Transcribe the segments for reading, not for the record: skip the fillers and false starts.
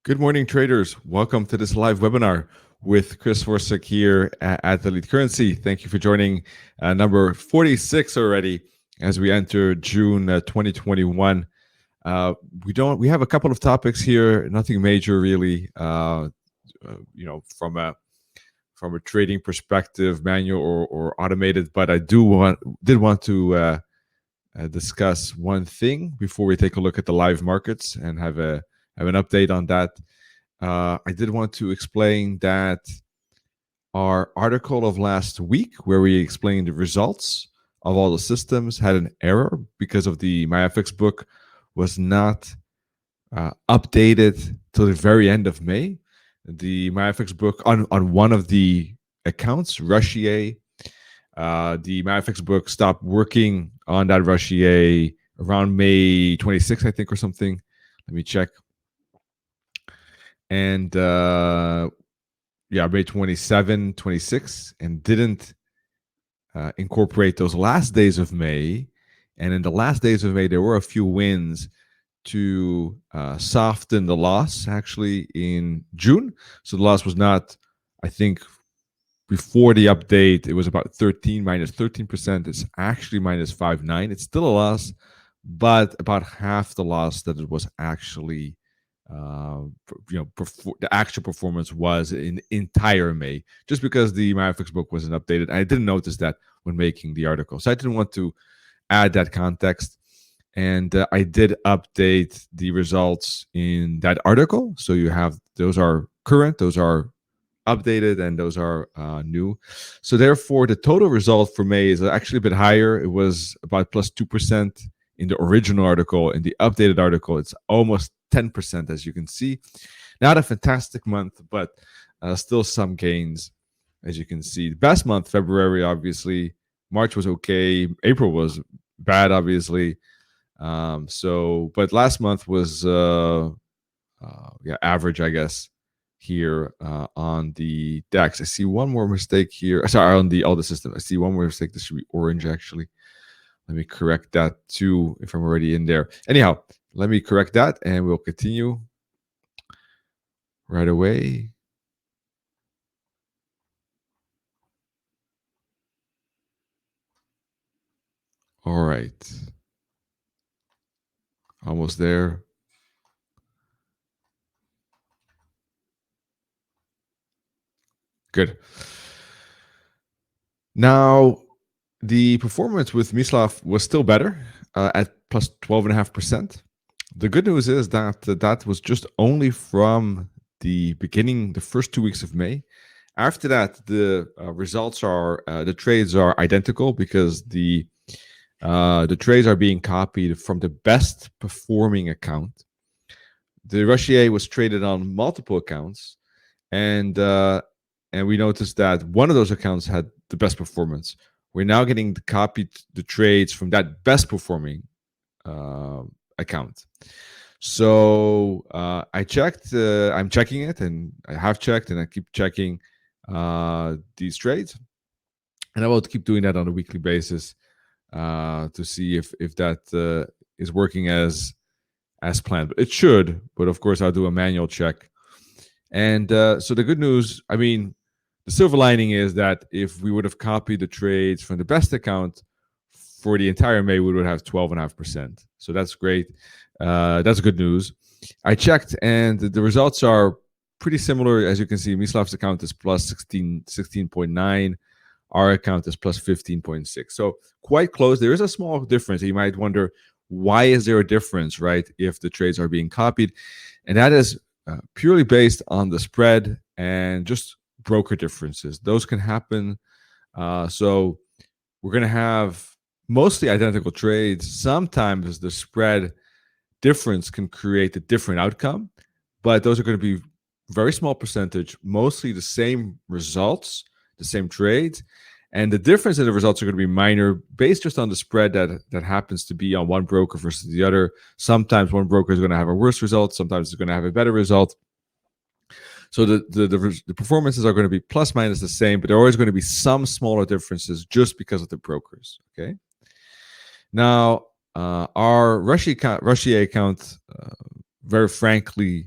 Good morning, traders. Welcome to this live webinar with Chris Forsick here at Elite CurrenSea. Thank you for joining number 46 already as we enter June 2021. We have a couple of topics here, nothing major really. From a trading perspective, manual or automated, but I did want to discuss one thing before we take a look at the live markets and have an update on that. I did want to explain that our article of last week, where we explained the results of all the systems, had an error because of the MyFX book was not updated till the very end of May. The MyFX book on one of the accounts, Rush EA, the MyFX book stopped working on that Rush EA around May 26th, I think, or something. Let me check. And May 27, 26, and didn't incorporate those last days of May. And in the last days of May, there were a few wins to soften the loss actually in June. So the loss was not, I think, before the update, it was about minus 13%. It's actually minus 5.9. It's still a loss, but about half the loss that it was actually the actual performance was in entire May, just because the MyFX book wasn't updated. I didn't notice that when making the article, so I didn't want to add that context. And I did update the results in that article, so you have those are current, those are updated, and those are new. So therefore, the total result for May is actually a bit higher. It was about plus 2% in the original article. In the updated article, it's almost 10%, as you can see. Not a fantastic month, but still some gains, as you can see. The best month, February, obviously. March was okay. April was bad, obviously. But last month was average, I guess, here on the DAX. I see one more mistake here. Sorry, on all the system. I see one more mistake. This should be orange, actually. Let me correct that too, if I'm already in there. Anyhow, let me correct that, and we'll continue right away. All right. Almost there. Good. Now, the performance with Mislav was still better at plus 12.5%. The good news is that that was just only from the beginning, the first 2 weeks of May. After that, the results are, the trades are identical because the trades are being copied from the best performing account. The Rush EA was traded on multiple accounts, and we noticed that one of those accounts had the best performance. We're now getting copied the trades from that best performing account. So I checked. I'm checking it, and I have checked, and I keep checking these trades, and I will keep doing that on a weekly basis to see if that is working as planned. But it should. But of course, I'll do a manual check. And so the good news, I mean, the silver lining is that if we would have copied the trades from the best account for the entire May, we would have 12.5%. So that's great. That's good news. I checked, and the results are pretty similar. As you can see, Mislav's account is plus 16.9. Our account is plus 15.6. So quite close. There is a small difference. You might wonder, why is there a difference, right, if the trades are being copied? And that is purely based on the spread and just broker differences. Those can happen. So we're going to have mostly identical trades. Sometimes the spread difference can create a different outcome, but those are going to be very small percentage, mostly the same results, the same trades. And the difference in the results are going to be minor, based just on the spread that happens to be on one broker versus the other. Sometimes one broker is going to have a worse result. Sometimes it's going to have a better result. So the performances are going to be plus minus the same, but there are always going to be some smaller differences just because of the brokers. Okay. Now, our Rush EA account, very frankly,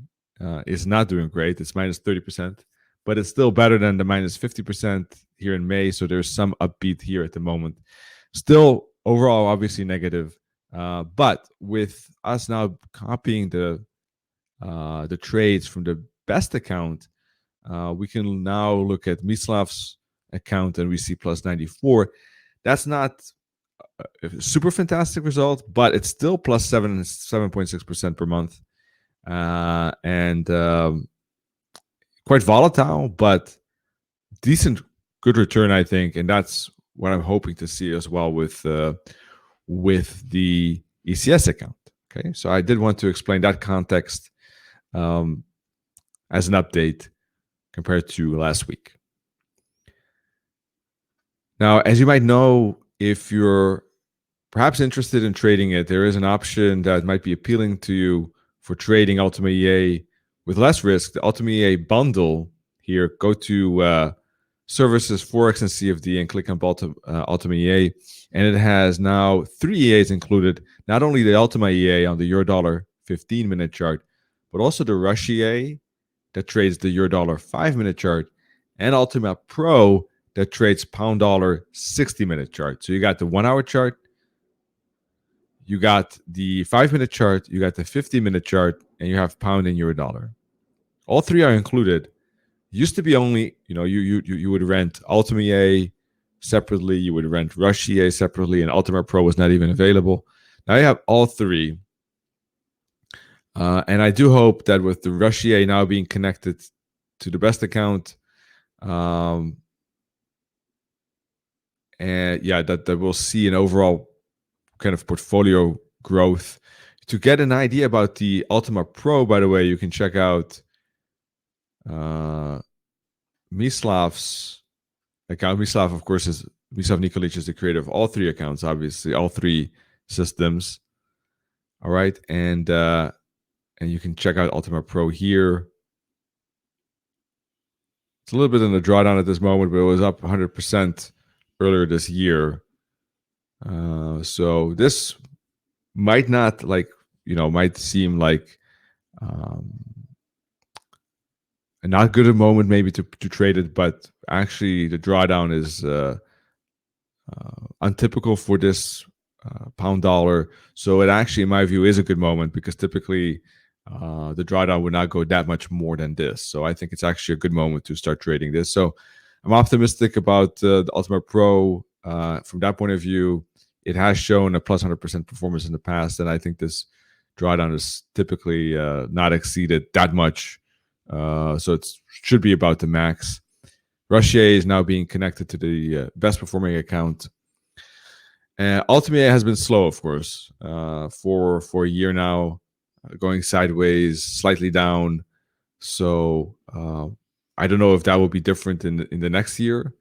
is not doing great. It's minus 30%, but it's still better than the minus 50% here in May. So there's some upbeat here at the moment. Still, overall, obviously negative. But with us now copying the trades from the best account, we can now look at Mislav's account and we see plus 94. That's not a super fantastic result, but it's still plus 7.6% per month. And quite volatile, but decent, good return, I think. And that's what I'm hoping to see as well with the ECS account. Okay, so I did want to explain that context as an update compared to last week. Now, as you might know, if you're perhaps interested in trading it, there is an option that might be appealing to you for trading Ultimate EA with less risk. The Ultimate EA bundle here, go to services, Forex and CFD, and click on Ultimate EA. And it has now 3 EAs included, not only the Ultimate EA on the Eurodollar 15-minute chart, but also the Rush EA that trades the Eurodollar 5-minute chart, and Ultimate Pro that trades pound dollar 60-minute chart. So you got the 1-hour chart, you got the 5-minute chart, you got the 50-minute chart, and you have pound and Eurodollar. All 3 are included. Used to be only, you would rent Ultimate EA separately, you would rent Rush EA separately, and Ultimate Pro was not even available. Now you have all 3. And I do hope that with the Rush EA now being connected to the best account, and that we'll see an overall kind of portfolio growth. To get an idea about the Ultimate Pro, by the way, you can check out Mislav's account. Mislav, of course, Mislav Nikolic is the creator of all 3 accounts, obviously, all 3 systems. All right, and you can check out Ultimate Pro here. It's a little bit in the drawdown at this moment, but it was up 100% earlier this year. So this might not might seem like a not good a moment maybe to trade it, but actually the drawdown is untypical for this pound dollar. So it actually, in my view, is a good moment because typically the drawdown would not go that much more than this. So I think it's actually a good moment to start trading this. So I'm optimistic about the Ultimate Pro from that point of view. It has shown a plus 100% performance in the past, and I think this drawdown is typically not exceeded that much. So it should be about the max. Rush EA is now being connected to the best performing account. Ultimate EA has been slow, of course, for a year now, going sideways, slightly down. So I don't know if that will be different in the next year.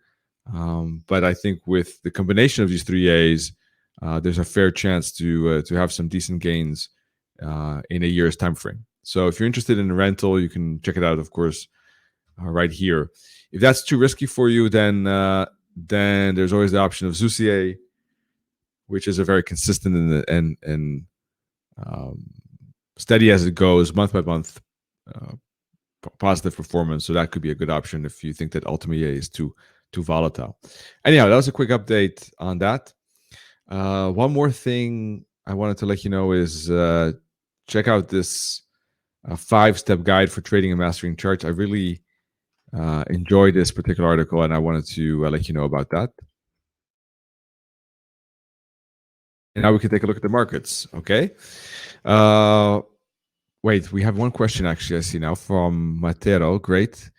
But I think with the combination of these 3 A's, there's a fair chance to have some decent gains in a year's time frame. So if you're interested in a rental, you can check it out, of course, right here. If that's too risky for you, then there's always the option of ZUCA, which is a very consistent and steady as it goes, month by month, positive performance. So that could be a good option if you think that Ultimate EA is too volatile. Anyhow, that was a quick update on that. One more thing I wanted to let you know is check out this 5-step guide for trading and mastering charts. I really enjoyed this particular article, and I wanted to let you know about that. And now we can take a look at the markets. Okay. Wait, we have one question actually I see now from Matero. Great.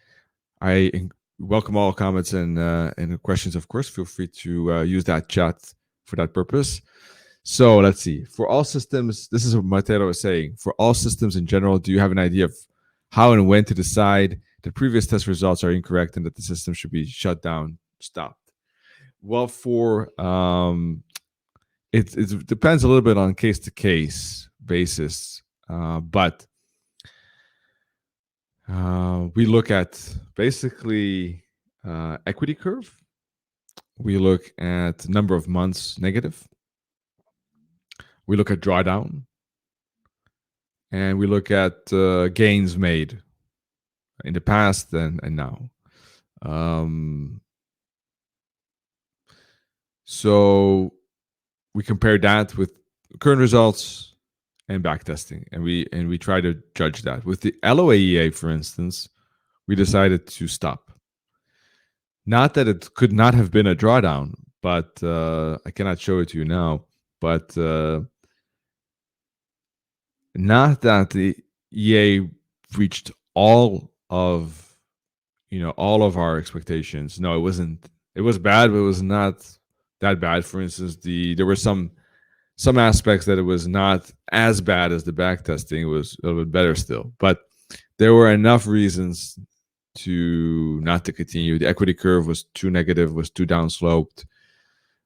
I welcome all comments and questions, of course. Feel free to use that chat for that purpose. So let's see. For all systems, this is what Matero is saying. For all systems in general, do you have an idea of how and when to decide that previous test results are incorrect and that the system should be shut down, stopped? Well, for it depends a little bit on case-to-case basis, but we look at basically equity curve. We look at number of months negative. We look at drawdown. and we look at gains made in the past and now. So we compare that with current results and backtesting, and we try to judge that. With the LOAEA, for instance, we decided to stop. Not that it could not have been a drawdown, but I cannot show it to you now. But not that the EA reached all of our expectations. No, it wasn't. It was bad, but it was not that bad. For instance, there were some aspects that it was not as bad as the back testing. It was a little bit better still, but there were enough reasons to not to continue. The equity curve was too negative, was too downsloped.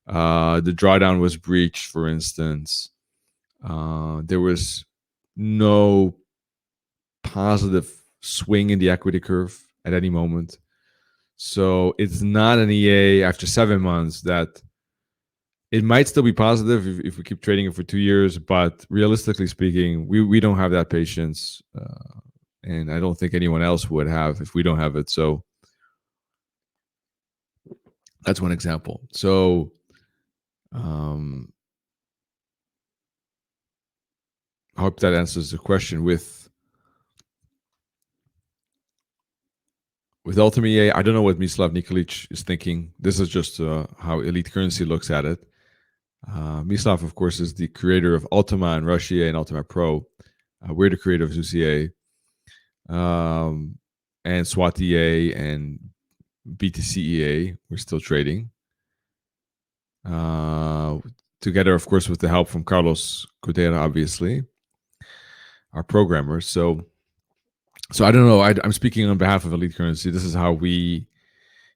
The drawdown was breached, for instance. There was no positive swing in the equity curve at any moment. So it's not an EA after 7 months that it might still be positive if we keep trading it for 2 years, but realistically speaking, we don't have that patience, and I don't think anyone else would have if we don't have it. So that's one example. So I hope that answers the question. With Ultimate EA, I don't know what Mislav Nikolic is thinking. This is just how Elite CurrenSea looks at it. Mislav, of course, is the creator of Ultima and Rush EA and Ultima Pro. We're the creator of Zeus EA, and SWAT EA and BTC EA. We're still trading. Together, of course, with the help from Carlos Codera, obviously, our programmers. So I don't know. I'm speaking on behalf of Elite CurrenSea. This is how we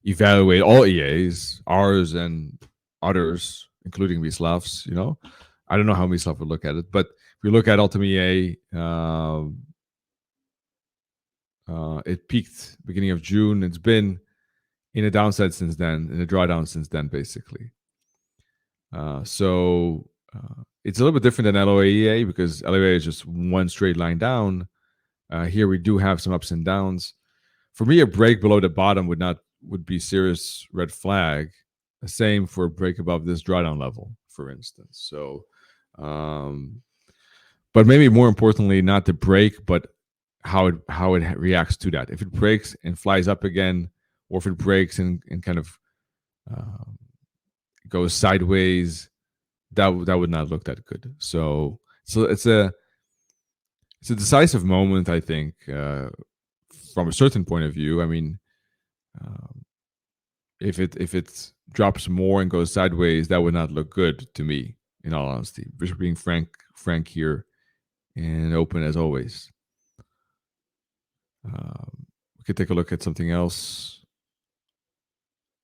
evaluate all EAs, ours and others, including Mislav's. I don't know how Mislav would look at it, but if we look at Ultimate EA, it peaked beginning of June. It's been in a downside since then, in a drawdown since then, basically. So it's a little bit different than LOAEA because LOAEA is just one straight line down. Here we do have some ups and downs. For me, a break below the bottom would be serious red flag. The same for a break above this drawdown level, for instance. So, but maybe more importantly, not the break, but how it reacts to that. If it breaks and flies up again, or if it breaks and kind of goes sideways, that would not look that good. So it's a decisive moment, I think, from a certain point of view. I mean, if it drops more and goes sideways, that would not look good to me, in all honesty. Just being frank here and open as always. We could take a look at something else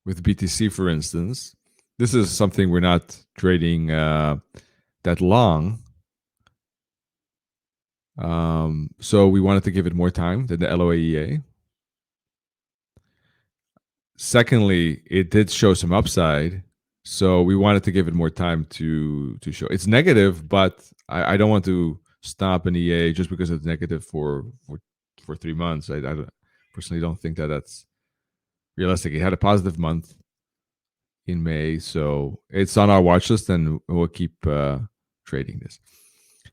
with BTC, for instance. This is something we're not trading that long. So we wanted to give it more time than the LOAEA. Secondly, it did show some upside, so we wanted to give it more time to show. It's negative, but I don't want to stop an EA just because it's negative for 3 months. I personally don't think that that's realistic. It had a positive month in May, so it's on our watch list, and we'll keep trading this.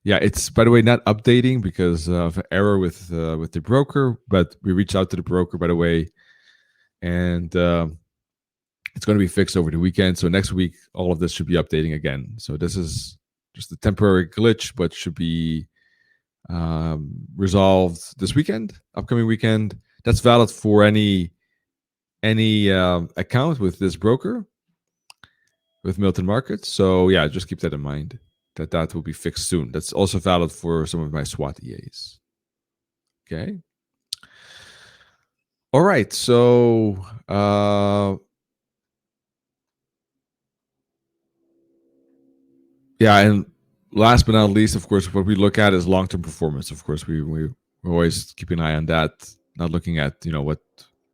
Yeah, it's, by the way, not updating because of an error with the broker, but we reached out to the broker, by the way, and it's going to be fixed over the weekend. So next week, all of this should be updating again. So this is just a temporary glitch, but should be resolved this weekend, upcoming weekend. That's valid for any account with this broker, with Milton Markets. So yeah, just keep that in mind, that will be fixed soon. That's also valid for some of my SWAT EAs. Okay. All right. So yeah, and last but not least, of course, what we look at is long-term performance. Of course, we always keep an eye on that, not looking at what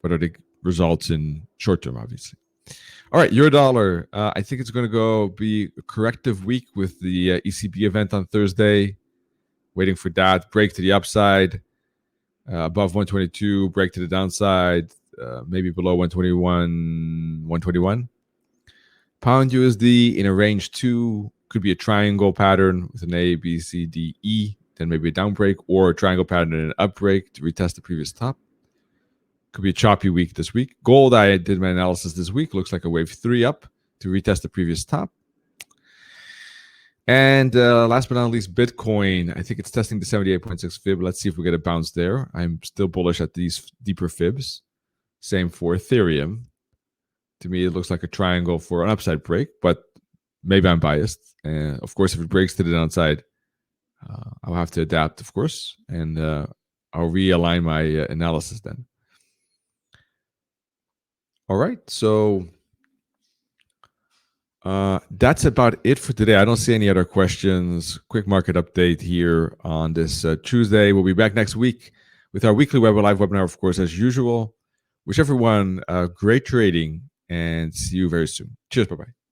are the results in short term, obviously. All right, Eurodollar. I think it's going to be a corrective week with the ECB event on Thursday. waiting for that break to the upside, above 122, break to the downside, maybe below 121, 121. Pound USD in a range 2 could be a triangle pattern with an A, B, C, D, E, then maybe a down break, or a triangle pattern and an up break to retest the previous top. Could be a choppy week this week. Gold, I did my analysis this week, looks like a wave 3 up to retest the previous top. And last but not least, Bitcoin. I think it's testing the 78.6 fib. Let's see if we get a bounce there. I'm still bullish at these deeper fibs. Same for Ethereum. To me, it looks like a triangle for an upside break, but maybe I'm biased. Of course, if it breaks to the downside, I'll have to adapt, of course, and I'll realign my analysis then. All right, so that's about it for today. I don't see any other questions. Quick market update here on this Tuesday. We'll be back next week with our weekly live webinar, of course, as usual. Wish everyone great trading and see you very soon. Cheers. Bye-bye.